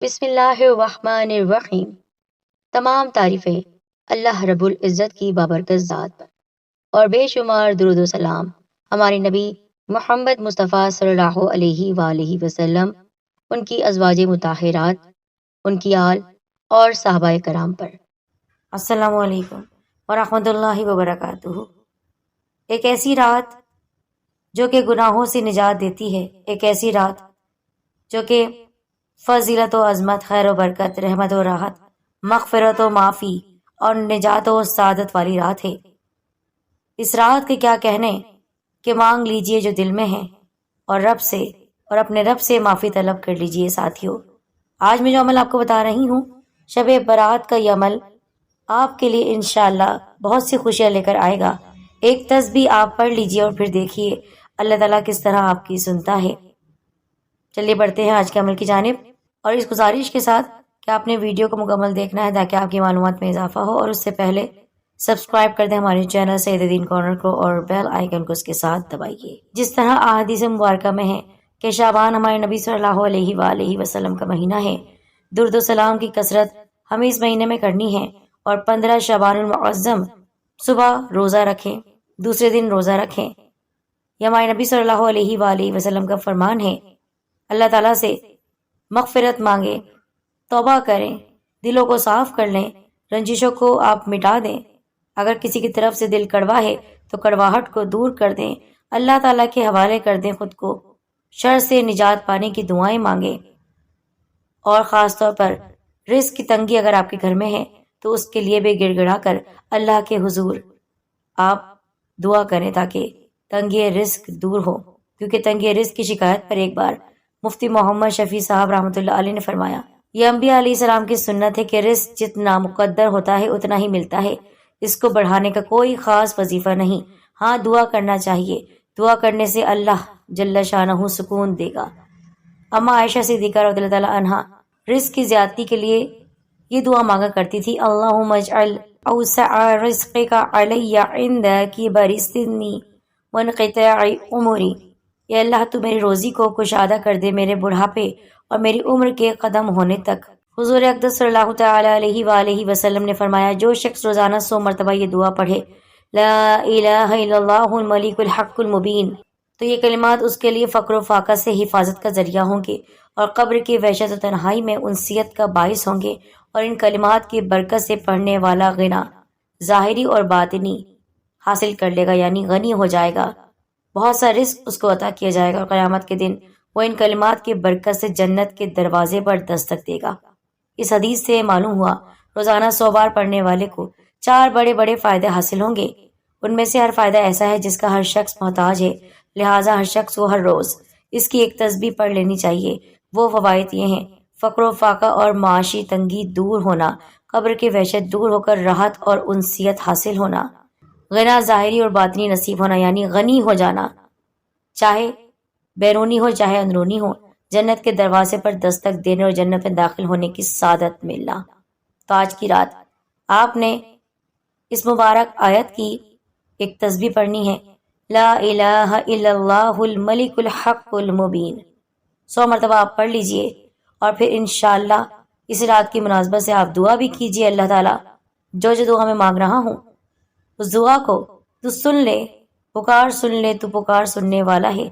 بسم اللہ الرحمن الرحیم۔ تمام تعریفیں اللہ رب العزت کی بابرکت ذات پر، اور بے شمار درود و سلام ہمارے نبی محمد مصطفیٰ صلی اللہ علیہ وآلہ وسلم، ان کی ازواج مطہرات، ان کی آل اور صحابہ کرام پر۔ السلام علیکم ورحمۃ اللہ وبرکاتہ۔ ایک ایسی رات جو کہ گناہوں سے نجات دیتی ہے، ایک ایسی رات جو کہ فضیلت و عظمت، خیر و برکت، رحمت و راحت، مغفرت و معافی اور نجات و سعادت والی رات ہے۔ اس رات کے کیا کہنے کہ مانگ لیجئے جو دل میں ہے، اور رب سے اور اپنے رب سے معافی طلب کر لیجئے۔ ساتھیوں، آج میں جو عمل آپ کو بتا رہی ہوں، شب برات کا یہ عمل آپ کے لیے انشاءاللہ بہت سی خوشیاں لے کر آئے گا۔ ایک تسبیح آپ پڑھ لیجئے اور پھر دیکھیے اللہ تعالیٰ کس طرح آپ کی سنتا ہے۔ چلیے بڑھتے ہیں آج کے عمل کی جانب، اور اس گزارش کے ساتھ کہ آپ نے ویڈیو کو مکمل دیکھنا ہے تاکہ آپ کی معلومات میں اضافہ ہو، اور اس سے پہلے سبسکرائب کر دیں ہمارے چینل سید دین کارنر کو، اور بیل آئیکن کو اس کے ساتھ دبائیے۔ جس طرح احادیث مبارکہ میں ہے کہ شعبان ہمارے نبی صلی اللہ علیہ وآلہ وسلم کا مہینہ ہے، درود و سلام کی کثرت ہمیں اس مہینے میں کرنی ہے، اور 15 شعبان المعظم صبح روزہ رکھیں، دوسرے دن روزہ رکھیں۔ یہ ہمارے نبی صلی اللہ علیہ وآلہ وسلم کا فرمان ہے۔ اللہ تعالیٰ سے مغفرت مانگیں، توبہ کریں، دلوں کو صاف کر لیں، رنجشوں کو آپ مٹا دیں۔ اگر کسی کی طرف سے دل کڑوا ہے تو کڑواہٹ کو دور کر دیں، اللہ تعالیٰ کے حوالے کر دیں خود کو، شر سے نجات پانے کی دعائیں مانگیں، اور خاص طور پر رزق کی تنگی اگر آپ کے گھر میں ہے تو اس کے لیے بھی گڑ گڑا کر اللہ کے حضور آپ دعا کریں تاکہ تنگی رزق دور ہو، کیونکہ تنگی رزق کی شکایت پر ایک بار مفتی محمد شفیع صاحب رحمۃ اللہ علیہ نے فرمایا، یہ انبیاء علیہ السلام کی سنت ہے کہ رزق جتنا مقدر ہوتا ہے اتنا ہی ملتا ہے، اس کو بڑھانے کا کوئی خاص وظیفہ نہیں، ہاں دعا کرنا چاہیے، دعا کرنے سے اللہ جل شانہ سکون دے گا۔ اما عائشہ صدیقہ رضی اللہ تعالیٰ عنہا رزق کی زیادتی کے لیے یہ دعا مانگا کرتی تھی، اللہم اجعل اوسع رزقک علی عند کبر سنی وانقطاع عمری، اے اللہ تو میری روزی کو کشادہ کر دے میرے بڑھاپے اور میری عمر کے قدم ہونے تک۔ حضور اقدس صلی اللہ تعالی علیہ وآلہ وسلم نے فرمایا، جو شخص روزانہ 100 مرتبہ یہ دعا پڑھے، لا الہ الا اللہ الملک الحق المبین، تو یہ کلمات اس کے لیے فقر و فاقہ سے حفاظت کا ذریعہ ہوں گے، اور قبر کی وحشت و تنہائی میں انسیت کا باعث ہوں گے، اور ان کلمات کی برکت سے پڑھنے والا غنا ظاہری اور باطنی حاصل کر لے گا، یعنی غنی ہو جائے گا، بہت سا رزق اس کو عطا کیا جائے گا، اور قیامت کے دن وہ ان کلمات کی برکت سے جنت کے دروازے پر دستک دے گا۔ اس حدیث سے معلوم ہوا روزانہ 100 بار پڑھنے والے کو 4 بڑے بڑے فائدے حاصل ہوں گے۔ ان میں سے ہر فائدہ ایسا ہے جس کا ہر شخص محتاج ہے، لہٰذا ہر شخص کو ہر روز اس کی ایک تسبیح پڑھ لینی چاہیے۔ وہ فوائد یہ ہیں: فقر و فاقہ اور معاشی تنگی دور ہونا، قبر کی وحشت دور ہو کر راحت اور انسیت حاصل ہونا، غنا ظاہری اور باطنی نصیب ہونا یعنی غنی ہو جانا، چاہے بیرونی ہو چاہے اندرونی ہو، جنت کے دروازے پر دستک دینے اور جنت میں داخل ہونے کی سعادت ملنا۔ تو آج کی رات آپ نے اس مبارک آیت کی ایک تسبیح پڑھنی ہے، لا الہ الا اللہ الملک الحق المبین، 100 مرتبہ آپ پڑھ لیجئے، اور پھر انشاءاللہ اس رات کی مناسبت سے آپ دعا بھی کیجئے۔ اللہ تعالیٰ جو دعا میں مانگ رہا ہوں اس دعا کو تو سن لے، پکار سن لے، تو پکار سننے والا ہے،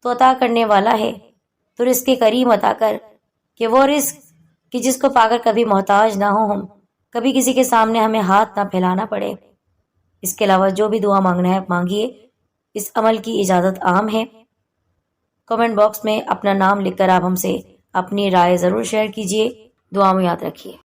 تو عطا کرنے والا ہے، تو رزق کریم عطا کر، کہ وہ رزق کہ جس کو پا کر کبھی محتاج نہ ہو ہم، کبھی کسی کے سامنے ہمیں ہاتھ نہ پھیلانا پڑے۔ اس کے علاوہ جو بھی دعا مانگنا ہے مانگیے، اس عمل کی اجازت عام ہے۔ کمنٹ باکس میں اپنا نام لکھ کر آپ ہم سے اپنی رائے ضرور شیئر کیجیے، دعا میں یاد رکھیے۔